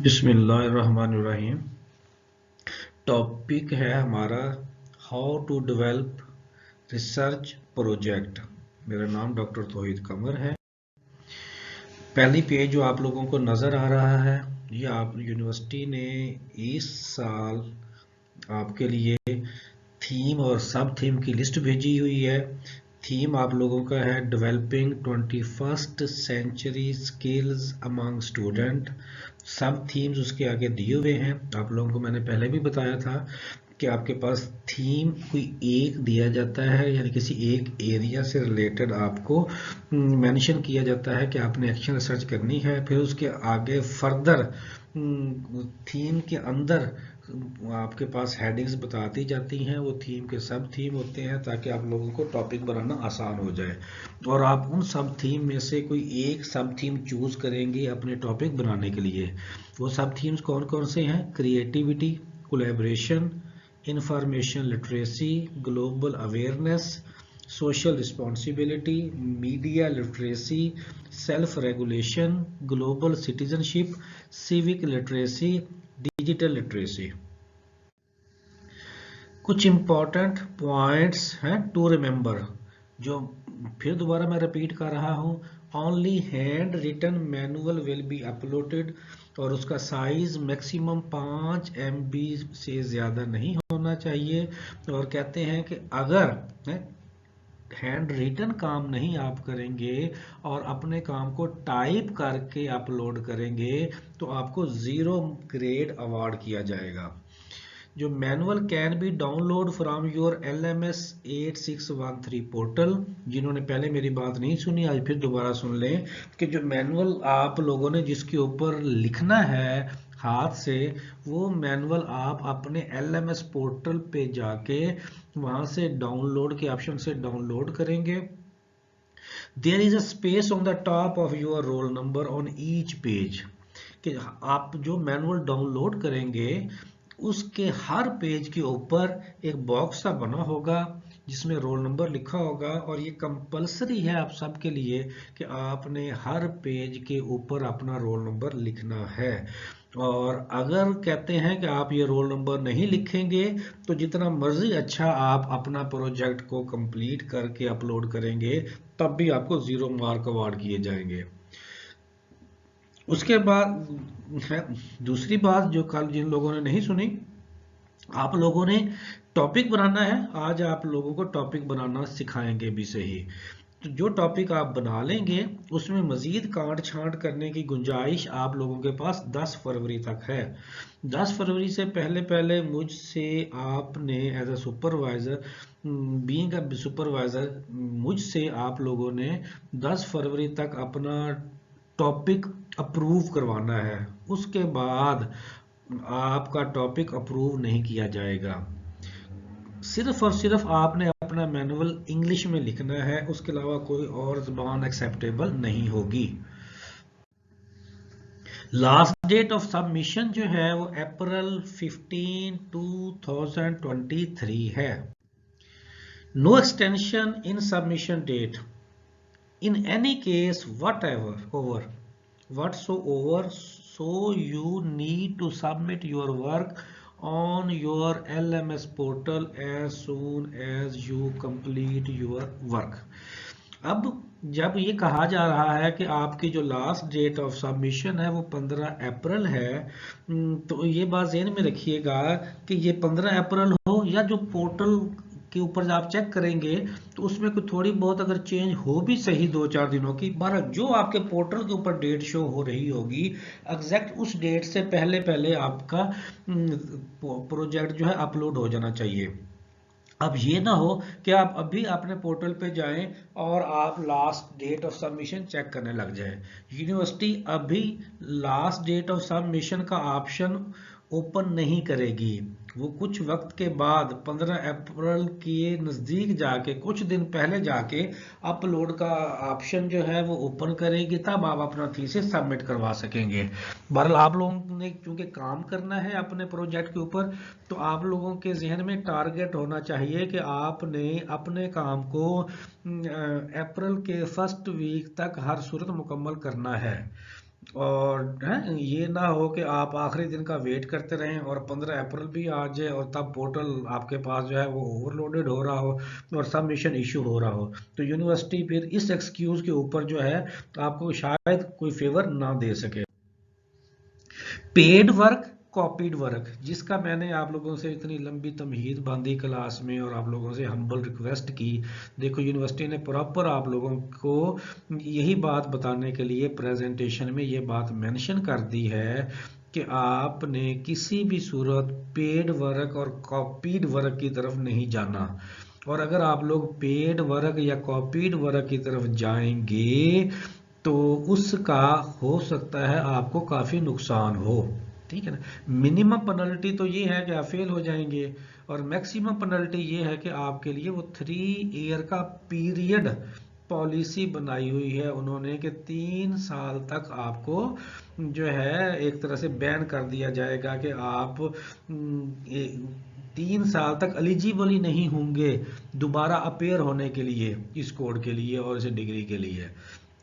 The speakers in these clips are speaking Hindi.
बिस्मिल्लाहिर्रहमानिर्रहीम। टॉपिक है हमारा how to develop research project. मेरा नाम डॉक्टर तौहीद कमर है। पहली पेज जो आप लोगों को नज़र आ रहा है, ये आप यूनिवर्सिटी ने इस साल आपके लिए थीम और सब थीम की लिस्ट भेजी हुई है। थीम आप लोगों का है developing 21st century skills among student. Sub themes उसके आगे दिए हुए हैं। आप लोगों को मैंने पहले भी बताया था कि आपके पास थीम कोई एक दिया जाता है, यानी किसी एक एरिया से रिलेटेड आपको मेंशन किया जाता है कि आपने एक्शन रिसर्च करनी है। फिर उसके आगे फर्दर थीम के अंदर आपके पास हेडिंग्स बता दी जाती हैं। वो थीम के सब थीम होते हैं ताकि आप लोगों को टॉपिक बनाना आसान हो जाए, और आप उन सब थीम में से कोई एक सब थीम चूज करेंगे अपने टॉपिक बनाने के लिए। वो सब थीम्स कौन कौन से हैं? Creativity, collaboration, information literacy, global awareness, social responsibility, media literacy, self regulation, global citizenship, civic literacy, digital literacy. कुछ इंपॉर्टेंट पॉइंट्स हैं टू रिमेंबर, जो फिर दोबारा मैं रिपीट कर रहा हूँ। Only hand written manual will be uploaded, और उसका साइज मैक्सिमम 5 MB से ज़्यादा नहीं होना चाहिए। और कहते हैं कि अगर हैंड रिटन काम नहीं आप करेंगे और अपने काम को टाइप करके अपलोड करेंगे तो आपको 0 ग्रेड अवार्ड किया जाएगा। जो manual can be download from your LMS 8613 portal. जिन्होंने पहले मेरी बात नहीं सुनी, आज फिर दोबारा सुन लें कि जो मैनुअल आप लोगों ने जिसके ऊपर लिखना है हाथ से, वो मैनुअल आप अपने LMS पोर्टल पे जाके वहां से डाउनलोड के ऑप्शन से डाउनलोड करेंगे। There is a space on the top of your roll number on each page, कि आप जो मैनुअल डाउनलोड करेंगे उसके हर पेज के ऊपर एक बॉक्स सा बना होगा जिसमें रोल नंबर लिखा होगा, और ये कंपलसरी है आप सबके लिए कि आपने हर पेज के ऊपर अपना रोल नंबर लिखना है। और अगर कहते हैं कि आप ये रोल नंबर नहीं लिखेंगे तो जितना मर्जी अच्छा आप अपना प्रोजेक्ट को कंप्लीट करके अपलोड करेंगे, तब भी आपको 0 मार्क अवार्ड किए जाएंगे। उसके बाद है दूसरी बात जो कल जिन लोगों ने नहीं सुनी, आप लोगों ने टॉपिक बनाना है। आज आप लोगों को टॉपिक बनाना सिखाएंगे भी सही। तो जो टॉपिक आप बना लेंगे उसमें मजीद काट छांट करने की गुंजाइश आप लोगों के पास 10 फरवरी तक है। 10 फरवरी से पहले पहले मुझसे आपने as a supervisor, being a supervisor, मुझसे आप लोगों ने 10 फरवरी तक अपना टॉपिक अप्रूव करवाना है। उसके बाद आपका टॉपिक अप्रूव नहीं किया जाएगा। सिर्फ और सिर्फ आपने अपना मैनुअल इंग्लिश में लिखना है, उसके अलावा कोई और ज़बान एक्सेप्टेबल नहीं होगी। लास्ट डेट ऑफ सबमिशन जो है वो अप्रैल 15, 2023 है। No extension in submission date in any case whatsoever, so you need to submit your work on your LMS portal as soon as you complete your work। अब जब ये कहा जा रहा है कि आपकी जो लास्ट डेट ऑफ सबमिशन है वो 15 अप्रैल है, तो ये बात ज़हन में रखिएगा कि ये 15 अप्रैल हो या जो पोर्टल के ऊपर आप चेक करेंगे तो उसमें कोई थोड़ी बहुत अगर चेंज हो भी सही 2-4 दिनों की, बारह जो आपके पोर्टल के ऊपर डेट शो हो रही होगी एग्जैक्ट उस डेट से पहले पहले आपका प्रोजेक्ट जो है अपलोड हो जाना चाहिए। अब ये ना हो कि आप अभी अपने पोर्टल पे जाएं और आप last date of submission check करने लग जाएं। यूनिवर्सिटी अभी लास्ट डेट ऑफ सबमिशन का ऑप्शन ओपन नहीं करेगी। वो कुछ वक्त के बाद 15 अप्रैल के नज़दीक जाके कुछ दिन पहले जाके अपलोड का ऑप्शन जो है वो ओपन करेगी, तब आप अपना थीसिस सबमिट करवा सकेंगे। बहरहाल आप लोगों ने चूंकि काम करना है अपने प्रोजेक्ट के ऊपर, तो आप लोगों के जहन में टारगेट होना चाहिए कि आपने अपने काम को अप्रैल के फर्स्ट वीक तक हर सूरत मुकम्मल करना है। और है ये ना हो कि आप आखिरी दिन का वेट करते रहें और 15 अप्रैल भी आ जाए और तब पोर्टल आपके पास जो है वो ओवरलोडेड हो रहा हो और सबमिशन इशू हो रहा हो, तो यूनिवर्सिटी फिर इस एक्सक्यूज के ऊपर जो है आपको शायद कोई फेवर ना दे सके। पेड वर्क, कॉपीड वर्क, जिसका मैंने आप लोगों से इतनी लंबी तमहीद बांधी क्लास में और आप लोगों से हम्बल रिक्वेस्ट की। देखो यूनिवर्सिटी ने प्रॉपर आप लोगों को यही बात बताने के लिए प्रेजेंटेशन में ये बात मेंशन कर दी है कि आपने किसी भी सूरत पेड वर्क और कॉपीड वर्क की तरफ नहीं जाना। और अगर आप लोग पेड वर्क या कॉपीड वर्क की तरफ जाएंगे तो उसका हो सकता है आपको काफ़ी नुकसान हो। ठीक है ना। मिनिमम पेनल्टी तो ये है कि आप फेल हो जाएंगे और मैक्सिमम पेनल्टी ये है कि आपके लिए वो 3 ईयर का पीरियड पॉलिसी बनाई हुई है उन्होंने कि 3 साल तक आपको जो है एक तरह से बैन कर दिया जाएगा कि आप 3 साल तक एलिजिबल ही नहीं होंगे दोबारा अपेयर होने के लिए इस कोड के लिए और इस डिग्री के लिए।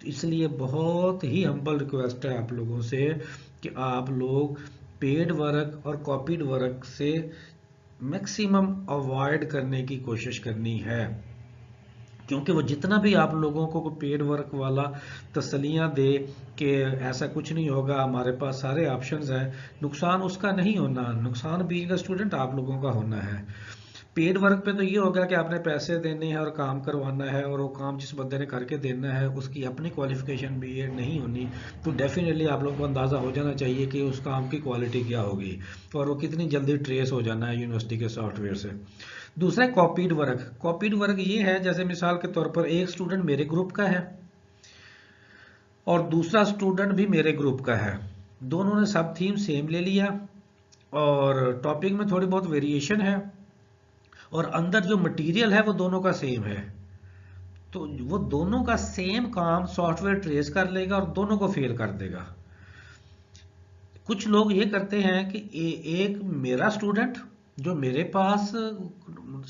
तो इसलिए बहुत ही हम्बल रिक्वेस्ट है आप लोगों से कि आप लोग पेड वर्क और कॉपीड वर्क से मैक्सिमम अवॉइड करने की कोशिश करनी है, क्योंकि वो जितना भी आप लोगों को पेड वर्क वाला तसल्लियाँ दे कि ऐसा कुछ नहीं होगा, हमारे पास सारे ऑप्शंस हैं, नुकसान उसका नहीं होना, नुकसान बीइंग अ स्टूडेंट आप लोगों का होना है। पेड वर्क पे तो ये होगा कि आपने पैसे देने हैं और काम करवाना है और वो काम जिस बंदे ने करके देना है उसकी अपनी क्वालिफिकेशन भी नहीं होनी, तो डेफिनेटली आप लोगों को अंदाज़ा हो जाना चाहिए कि उस काम की क्वालिटी क्या होगी और वो कितनी जल्दी ट्रेस हो जाना है यूनिवर्सिटी के सॉफ्टवेयर से। दूसरा कॉपीड वर्क। कॉपीड वर्क ये है जैसे मिसाल के तौर पर एक स्टूडेंट मेरे ग्रुप का है और दूसरा स्टूडेंट भी मेरे ग्रुप का है, दोनों ने सब थीम सेम ले लिया और टॉपिक में थोड़ी बहुत वेरिएशन है और अंदर जो मटेरियल है वो दोनों का सेम है, तो वो दोनों का सेम काम सॉफ्टवेयर ट्रेस कर लेगा और दोनों को फेल कर देगा। कुछ लोग ये करते हैं कि एक मेरा स्टूडेंट जो मेरे पास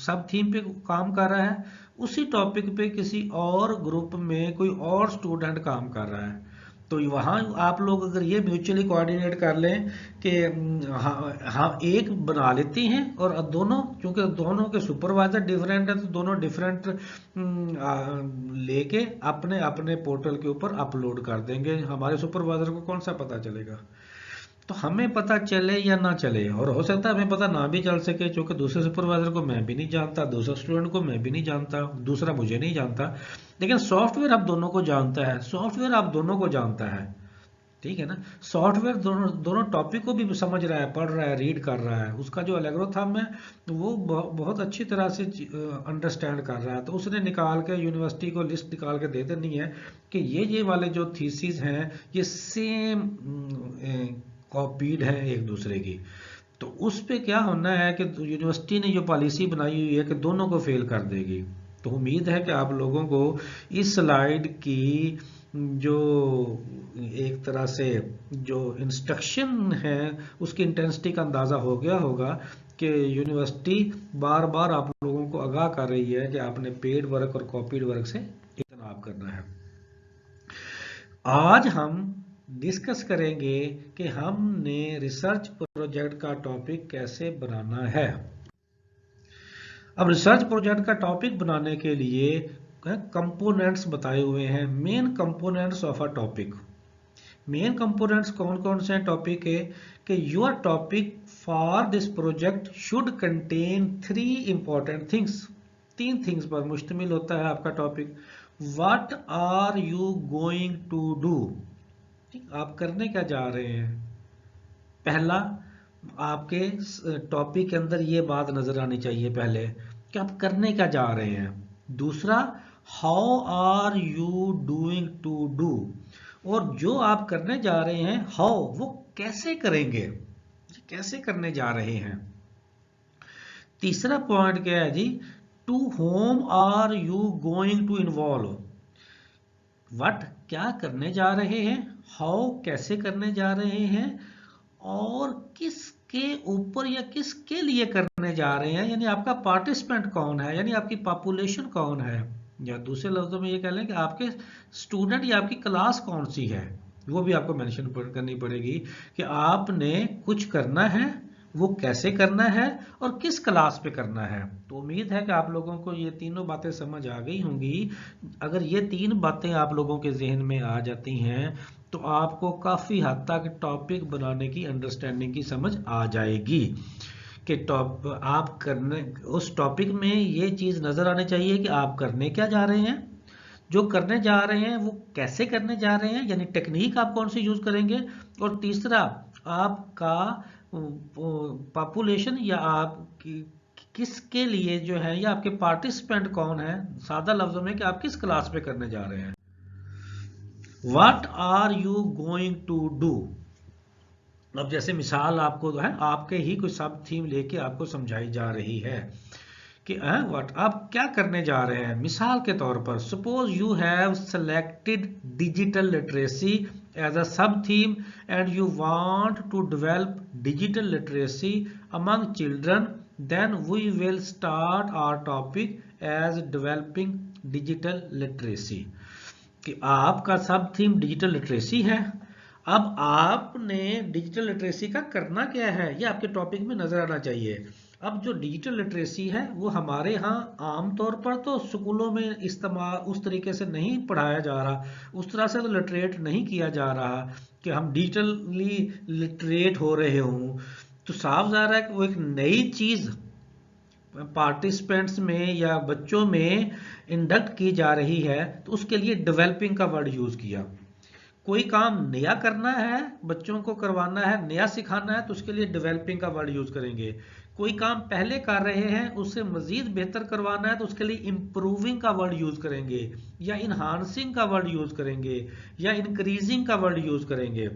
सब थीम पे काम कर रहा है उसी टॉपिक पे किसी और ग्रुप में कोई और स्टूडेंट काम कर रहा है, तो वहाँ आप लोग अगर ये म्यूचुअली कोऑर्डिनेट कर लें कि हाँ हाँ एक बना लेते हैं और दोनों, क्योंकि दोनों के सुपरवाइजर डिफरेंट है तो दोनों डिफरेंट लेके अपने अपने पोर्टल के ऊपर अपलोड कर देंगे, हमारे सुपरवाइजर को कौन सा पता चलेगा। तो हमें पता चले या ना चले, और हो सकता है हमें पता ना भी चल सके क्योंकि दूसरे सुपरवाइजर को मैं भी नहीं जानता, दूसरा स्टूडेंट को मैं भी नहीं जानता, दूसरा मुझे नहीं जानता, लेकिन सॉफ्टवेयर आप दोनों को जानता है, सॉफ्टवेयर आप दोनों को जानता है। ठीक है ना। सॉफ्टवेयर दोनों दोनों टॉपिक को भी समझ रहा है, पढ़ रहा है, रीड कर रहा है, उसका जो एल्गोरिथम है वो बहुत अच्छी तरह से अंडरस्टैंड कर रहा है, तो उसने निकाल के यूनिवर्सिटी को लिस्ट निकाल के दे देनी है कि ये वाले जो थीसिस हैं ये सेम कॉपीड है एक दूसरे की। तो उस पे क्या होना है कि यूनिवर्सिटी ने जो पॉलिसी बनाई हुई है कि दोनों को फेल कर देगी। तो उम्मीद है कि आप लोगों को इस स्लाइड की जो एक तरह से जो इंस्ट्रक्शन है उसकी इंटेंसिटी का अंदाज़ा हो गया होगा कि यूनिवर्सिटी बार बार आप लोगों को आगाह कर रही है कि आपने पेड वर्क और कॉपीड वर्क से इज्तनाब करना है। आज हम डिस्कस करेंगे कि हमने रिसर्च प्रोजेक्ट का टॉपिक कैसे बनाना है। अब रिसर्च प्रोजेक्ट का टॉपिक बनाने के लिए कंपोनेंट्स बताए हुए हैं, main components of a topic. Main components कौन कौन से हैं टॉपिक के कि your topic for this project should contain 3 important things. 3 things पर मुश्तमिल होता है आपका टॉपिक। What are you going to do, आप करने क्या जा रहे हैं। पहला, आपके टॉपिक के अंदर ये बात नजर आनी चाहिए पहले कि आप करने क्या जा रहे हैं। दूसरा, how are you doing to do, और जो आप करने जा रहे हैं हाउ, वो कैसे करेंगे, कैसे करने जा रहे हैं। तीसरा पॉइंट क्या है जी, to whom are you going to involve, what क्या करने जा रहे हैं, हाउ कैसे करने जा रहे हैं, और किसके ऊपर या किसके लिए करने जा रहे हैं, यानी आपका पार्टिसिपेंट कौन है, यानी आपकी पॉपुलेशन कौन है, या दूसरे लफ्जों में ये कह लें कि आपके स्टूडेंट या आपकी क्लास कौन सी है। वो भी आपको मेंशन करनी पड़ेगी कि आपने कुछ करना है, वो कैसे करना है और किस क्लास पे करना है। तो उम्मीद है कि आप लोगों को ये तीनों बातें समझ आ गई होंगी। अगर ये तीन बातें आप लोगों के जहन में आ जाती हैं तो आपको काफ़ी हद तक टॉपिक बनाने की अंडरस्टैंडिंग की समझ आ जाएगी कि आप करने उस टॉपिक में ये चीज़ नज़र आनी चाहिए कि आप करने क्या जा रहे हैं, जो करने जा रहे हैं वो कैसे करने जा रहे हैं, यानी टेक्निक आप कौन सी यूज़ करेंगे, और तीसरा आपका पॉपुलेशन या आप किसके लिए जो है, या आपके पार्टिसिपेंट कौन है, सादा लफ्जों में कि आप किस क्लास पे करने जा रहे हैं। What are you going to do. अब जैसे मिसाल आपको है, आपके ही कोई सब थीम लेके आपको समझाई जा रही है कि व्हाट आप क्या करने जा रहे हैं। मिसाल के तौर पर suppose you have selected digital literacy as a sub theme and you want to develop digital literacy among children, then we will start our topic as developing digital literacy. कि आपका सब थीम डिजिटल लिटरेसी है। अब आपने डिजिटल लिटरेसी का करना क्या है ये आपके टॉपिक में नजर आना चाहिए। अब जो डिजिटल लिटरेसी है वो हमारे यहाँ आमतौर पर तो स्कूलों में इस्तेमाल उस तरीके से नहीं पढ़ाया जा रहा, उस तरह से तो लिटरेट नहीं किया जा रहा कि हम डिजिटली लिटरेट हो रहे हों। तो साफ जा रहा है कि वो एक नई चीज़ पार्टिसिपेंट्स में या बच्चों में इंडक्ट की जा रही है, तो उसके लिए डेवलपिंग का वर्ड यूज़ किया। कोई काम नया करना है, बच्चों को करवाना है, नया सिखाना है, तो उसके लिए डेवलपिंग का वर्ड यूज करेंगे। कोई काम पहले कर रहे हैं उससे मजीद बेहतर करवाना है तो उसके लिए इंप्रूविंग का वर्ड यूज करेंगे, या इनहांसिंग का वर्ड यूज करेंगे, या इंक्रीजिंग का वर्ड यूज करेंगे।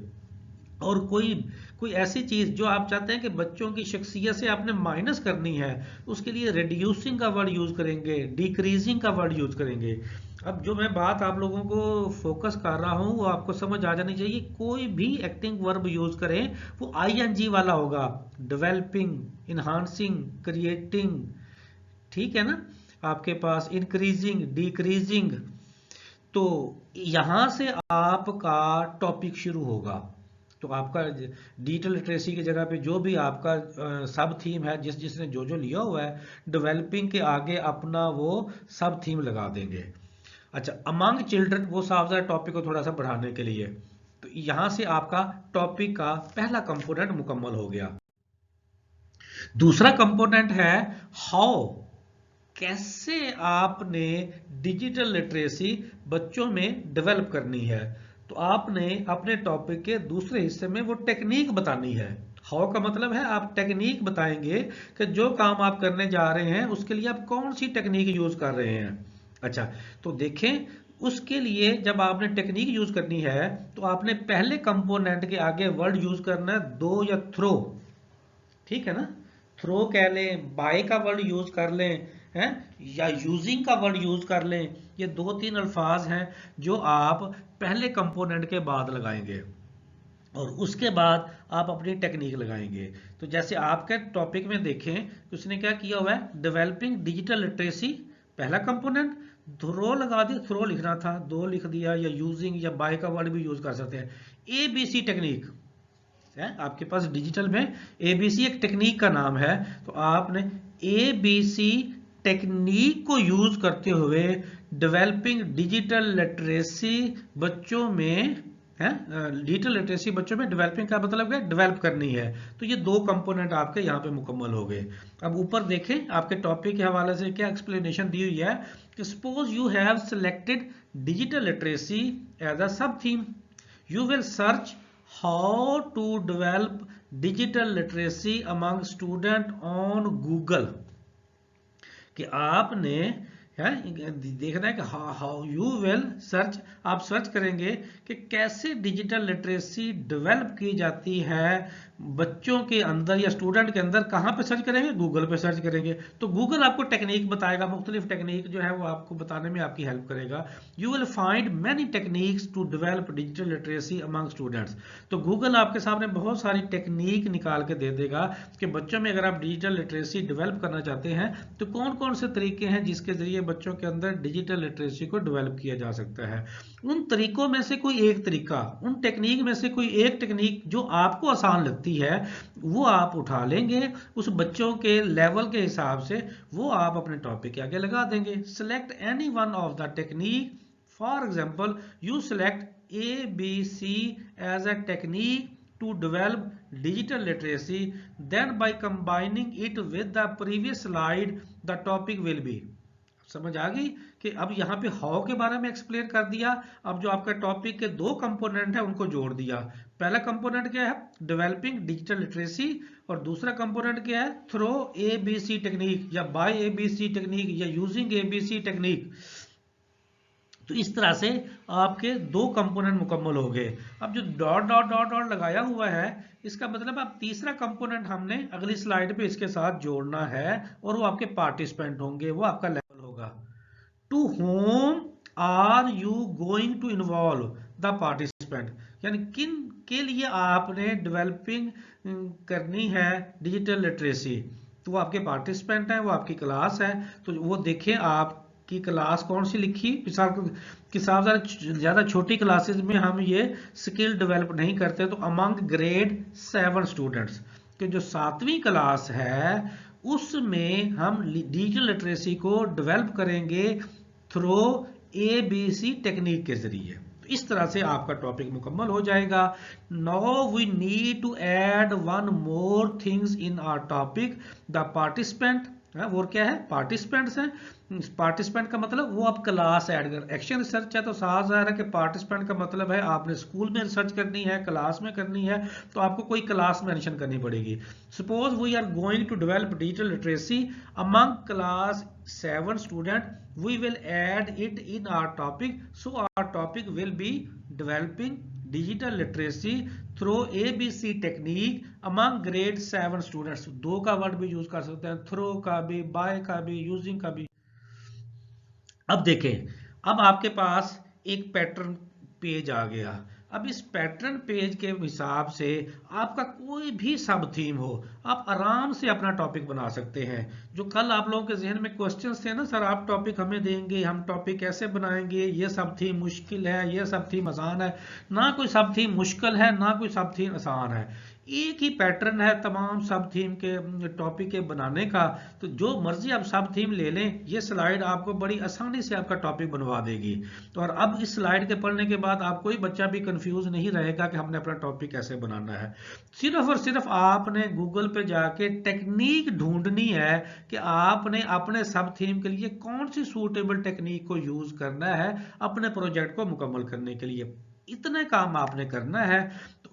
और कोई ऐसी चीज जो आप चाहते हैं कि बच्चों की शख्सियत से आपने माइनस करनी है, उसके लिए रिड्यूसिंग का वर्ड यूज करेंगे, डिक्रीजिंग का वर्ड यूज करेंगे। अब जो मैं बात आप लोगों को फोकस कर रहा हूं वो आपको समझ आ जानी चाहिए। कोई भी एक्टिंग वर्ब यूज करें वो आईएनजी वाला होगा, डेवलपिंग, इनहांसिंग, क्रिएटिंग, ठीक है ना, आपके पास इंक्रीजिंग, डिक्रीजिंग। तो यहां से आपका टॉपिक शुरू होगा। तो आपका डिजिटल लिटरेसी की जगह पे जो भी आपका सब थीम है, जिसने जो लिया हुआ है, डेवलपिंग के आगे अपना वो सब थीम लगा देंगे। अच्छा, अमंग चिल्ड्रन वो साफ ज़रा टॉपिक को थोड़ा सा बढ़ाने के लिए, तो यहां से आपका टॉपिक का पहला कंपोनेंट मुकम्मल हो गया। दूसरा कंपोनेंट है हाउ, कैसे आपने डिजिटल लिटरेसी बच्चों में डेवलप करनी है। तो आपने अपने टॉपिक के दूसरे हिस्से में वो टेक्निक बतानी है। हाउ का मतलब है आप टेक्निक बताएंगे कि जो काम आप करने जा रहे हैं उसके लिए आप कौन सी टेक्निक यूज कर रहे हैं। अच्छा, तो देखें, उसके लिए जब आपने टेक्निक यूज करनी है तो आपने पहले कंपोनेंट के आगे वर्ड यूज करना है दो या थ्रो, ठीक है ना। थ्रो कह लें, बाय का वर्ड यूज कर लें, हैं, या यूजिंग का वर्ड यूज कर लें। ये दो तीन अल्फाज हैं जो आप पहले कंपोनेंट के बाद लगाएंगे और उसके बाद आप अपनी टेक्निक लगाएंगे। तो जैसे आपके टॉपिक में देखें, उसने क्या किया हुआ है, डेवलपिंग डिजिटल लिटरेसी पहला कंपोनेंट, थ्रो लगा दिया, थ्रो लिखना था, दो लिख दिया, या यूजिंग या बाय का वर्ड भी यूज कर सकते हैं। ABC टेक्निक है आपके पास, डिजिटल में ABC एक टेक्निक का नाम है। तो आपने ABC टेक्निक को यूज करते हुए डेवलपिंग डिजिटल लिटरेसी बच्चों में है, डिजिटल लिटरेसी बच्चों में डेवलपिंग का मतलब क्या, डेवलप करनी है। तो ये दो कंपोनेंट आपके यहाँ पे मुकम्मल हो गए। अब ऊपर देखें आपके टॉपिक के हवाले से क्या एक्सप्लेनेशन दी हुई है कि suppose you have selected digital literacy as a sub theme, you will search how to develop digital literacy among student on Google। कि आपने है देखना है कि हाउ यू विल सर्च, आप सर्च करेंगे कि कैसे डिजिटल लिटरेसी डेवलप की जाती है बच्चों के अंदर या स्टूडेंट के अंदर। कहाँ पे सर्च करेंगे, गूगल पे सर्च करेंगे। तो गूगल आपको टेक्निक बताएगा, मुख्तलिफ टेक्निक जो है वो आपको बताने में आपकी हेल्प करेगा। You will find many techniques to develop digital literacy among students. तो गूगल आपके सामने बहुत सारी टेक्निक निकाल के दे देगा कि बच्चों में अगर आप डिजिटल लिटरेसी डेवलप करना चाहते हैं तो कौन कौन से तरीके हैं जिसके जरिए बच्चों के अंदर डिजिटल लिटरेसी को डेवलप किया जा सकता है। उन तरीकों में से कोई एक तरीका, उन टेक्निक में से कोई एक टेक्निक जो आपको आसान लगती है वो आप उठा लेंगे, उस बच्चों के लेवल के हिसाब से वो आप अपने टॉपिक के आगे लगा देंगे। Select any one of the technique, for example you select ABC as a technique to develop digital literacy, then by combining it with the previous slide the topic will be। समझ आ गई कि अब यहाँ पे हाउ के बारे में एक्सप्लेन कर दिया। अब जो आपका टॉपिक के दो कंपोनेंट है उनको जोड़ दिया। पहला कंपोनेंट क्या है, डेवलपिंग डिजिटल लिटरेसी, और दूसरा कंपोनेंट क्या है, थ्रो ABC टेक्निक या बाय ABC टेक्निक या यूजिंग ABC टेक्निक। तो इस तरह से आपके दो कंपोनेंट मुकम्मल हो गए। अब जो डॉट डॉट डॉट डॉट लगाया हुआ है इसका मतलब अब तीसरा कंपोनेंट हमने अगली स्लाइड पे इसके साथ जोड़ना है और वो आपके पार्टिसिपेंट होंगे, वो आपका लेवल होगा। To whom are you going to involve the participant, यानी किन के लिए आपने डेवलपिंग करनी है डिजिटल लिटरेसी। तो वो आपके पार्टिसिपेंट हैं, वो आपकी क्लास है। तो वो देखें आप की क्लास कौन सी लिखी, ज्यादा छोटी क्लासेस में हम ये स्किल डेवलप नहीं करते। तो अमंग ग्रेड 7 स्टूडेंट्स के जो 7वीं क्लास है उसमें हम डिजिटल लिटरेसी को डेवलप करेंगे थ्रू ABC टेक्निक के जरिए। तो इस तरह से आपका टॉपिक मुकम्मल हो जाएगा। Now we need to add one more things in our topic, the participant. वो क्या है, पार्टिसिपेंट्स हैं। पार्टिसिपेंट का मतलब वो आप क्लास ऐड कर, एक्शन रिसर्च है तो साफ ज़ाहिर है कि पार्टिसिपेंट का मतलब है आपने स्कूल में रिसर्च करनी है, क्लास में करनी है, तो आपको कोई क्लास मेंशन करनी पड़ेगी। Suppose we are going to develop digital literacy among class 7 student, we will add it in our topic, so our topic will be developing digital literacy through ABC technique among grade 7 students. दो का वर्ड भी यूज कर सकते हैं, थ्रू का भी, बाय का भी, यूजिंग का भी। अब देखें, अब आपके पास एक पैटर्न पेज आ गया। अब इस पैटर्न पेज के हिसाब से आपका कोई भी सब थीम हो, आप आराम से अपना टॉपिक बना सकते हैं। जो कल आप लोगों के जहन में क्वेश्चंस थे ना, सर आप टॉपिक हमें देंगे, हम टॉपिक कैसे बनाएंगे, ये सब थीम मुश्किल है, ये सब थीम आसान है। ना कोई सब थीम मुश्किल है, ना कोई सब थीम आसान है। एक ही पैटर्न है तमाम सब थीम के टॉपिक के बनाने का। तो जो मर्जी आप सब थीम ले लें, ये स्लाइड आपको बड़ी आसानी से आपका टॉपिक बनवा देगी। तो और अब इस स्लाइड के पढ़ने के बाद आप कोई बच्चा भी कंफ्यूज नहीं रहेगा कि हमने अपना टॉपिक कैसे बनाना है। सिर्फ और सिर्फ आपने गूगल पे जाके टेक्निक ढूंढनी है कि आपने अपने सब थीम के लिए कौन सी सूटेबल टेक्निक को यूज करना है अपने प्रोजेक्ट को मुकम्मल करने के लिए। इतने काम आपने करना है।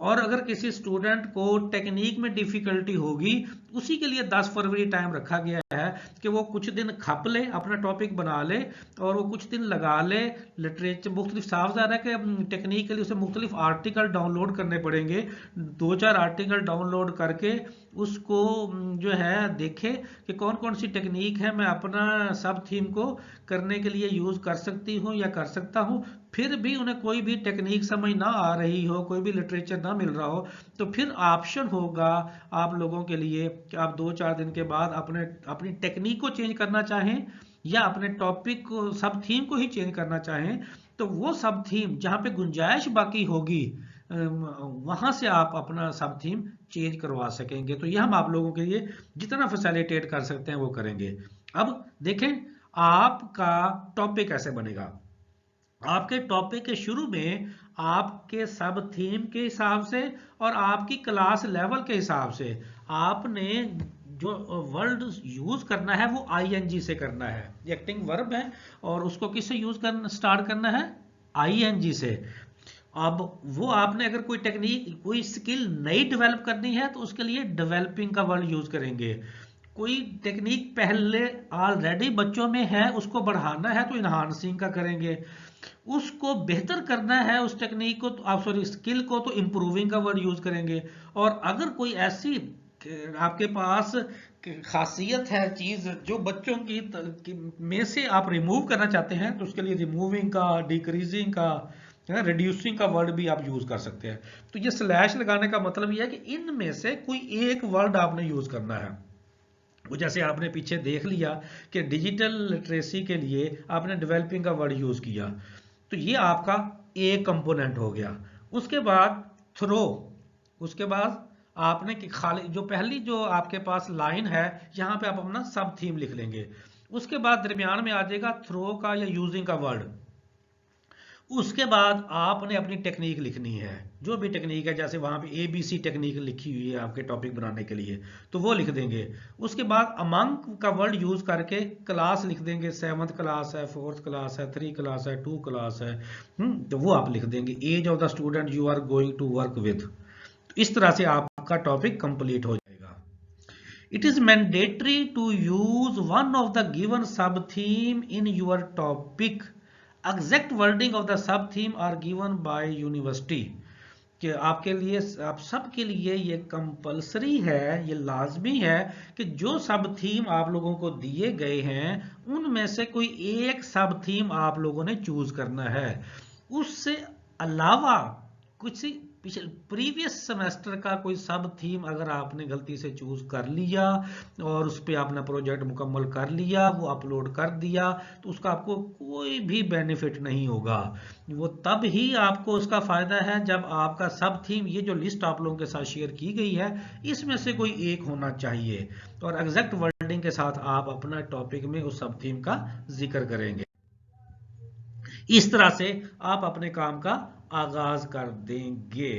और अगर किसी स्टूडेंट को टेक्निक में डिफिकल्टी होगी, उसी के लिए 10 फरवरी टाइम रखा गया है कि वो कुछ दिन खप ले, अपना टॉपिक बना ले और वो कुछ दिन लगा ले। लिटरेचर मुख्तलिफ, साफ ज़ाहिर है कि टेक्निक के लिए उसे मुख्तलिफ आर्टिकल डाउनलोड करने पड़ेंगे। 2-4 आर्टिकल डाउनलोड करके उसको जो है देखे कि कौन कौन सी टेक्निक है मैं अपना सब थीम को करने के लिए यूज़ कर सकती हूँ या कर सकता हूँ। फिर भी उन्हें कोई भी टेक्निक समझ ना आ रही हो, कोई भी लिटरेचर ना मिल रहा हो, तो फिर ऑप्शन होगा आप लोगों के लिए कि आप 2-4 दिन के बाद अपनी टेक्निक को चेंज करना चाहें या अपने टॉपिक को, सब थीम को ही चेंज करना चाहें। तो वो सब थीम जहाँ पे गुंजाइश बाकी होगी वहां से आप अपना सब थीम चेंज करवा सकेंगे। तो ये हम आप लोगों के लिए जितना फैसिलिटेट कर सकते हैं वो करेंगे। अब देखें आपका टॉपिक कैसे बनेगा। आपके टॉपिक के शुरू में आपके सब थीम के हिसाब से और आपकी क्लास लेवल के हिसाब से आपने जो वर्ड यूज करना है वो ING से करना है। एक्टिंग वर्ब है और उसको किससे यूज करना स्टार्ट करना है, ING से। अब वो आपने अगर कोई टेक्निक, कोई स्किल नई डेवलप करनी है तो उसके लिए डेवलपिंग का वर्ड यूज करेंगे। कोई टेक्निक पहले ऑलरेडी बच्चों में है उसको बढ़ाना है तो इनहांसिंग का करेंगे। उसको बेहतर करना है उस टेक्निक को तो आप स्किल को तो इंप्रूविंग का वर्ड यूज करेंगे। और अगर कोई ऐसी आपके पास खासियत है चीज जो बच्चों की में से आप रिमूव करना चाहते हैं तो उसके लिए रिमूविंग का, डिक्रीजिंग का, रिड्यूसिंग का वर्ड भी आप यूज कर सकते हैं। तो ये स्लैश लगाने का मतलब यह है कि इनमें से कोई एक वर्ड आपने यूज करना है। वो जैसे आपने पीछे देख लिया कि डिजिटल लिटरेसी के लिए आपने डेवलपिंग का वर्ड यूज किया, तो ये आपका एक कंपोनेंट हो गया। उसके बाद थ्रो, उसके बाद आपने कि खाली जो पहली जो आपके पास लाइन है यहाँ पे आप अपना सब थीम लिख लेंगे। उसके बाद दरमियान में आ जाएगा थ्रो का या यूजिंग का वर्ड। उसके बाद आपने अपनी टेक्निक लिखनी है, जो भी टेक्निक है, जैसे वहां पे ABC टेक्निक लिखी हुई है आपके टॉपिक बनाने के लिए, तो वो लिख देंगे। उसके बाद अमंग का वर्ड यूज करके क्लास लिख देंगे, 7th क्लास है, 4th क्लास है, 3 क्लास है, 2 क्लास है, तो वो आप लिख देंगे। Age of the student you are going to work with. इस तरह से आपका टॉपिक कंप्लीट हो जाएगा। It is mandatory to use one of the given sub theme in your topic. Exact wording of the sub theme are given by university. कि आपके लिए, आप सबके लिए ये कंपलसरी है, ये लाजमी है कि जो सब थीम आप लोगों को दिए गए हैं उनमें से कोई एक सब थीम आप लोगों ने चूज करना है। उससे अलावा कुछ प्रीवियस सेमेस्टर का कोई सब थीम अगर आपने गलती से चूज कर लिया और उस पर आपने प्रोजेक्ट मुकम्मल कर लिया, वो अपलोड कर दिया, तो उसका आपको कोई भी बेनिफिट नहीं होगा। वो तब ही आपको उसका फायदा है जब आपका सब थीम, ये जो लिस्ट आप लोगों के साथ शेयर की गई है, इसमें से कोई एक होना चाहिए और एग्जैक्ट वर्डिंग के साथ आप अपना टॉपिक में उस सब थीम का जिक्र करेंगे। इस तरह से आप अपने काम का आगाज कर देंगे।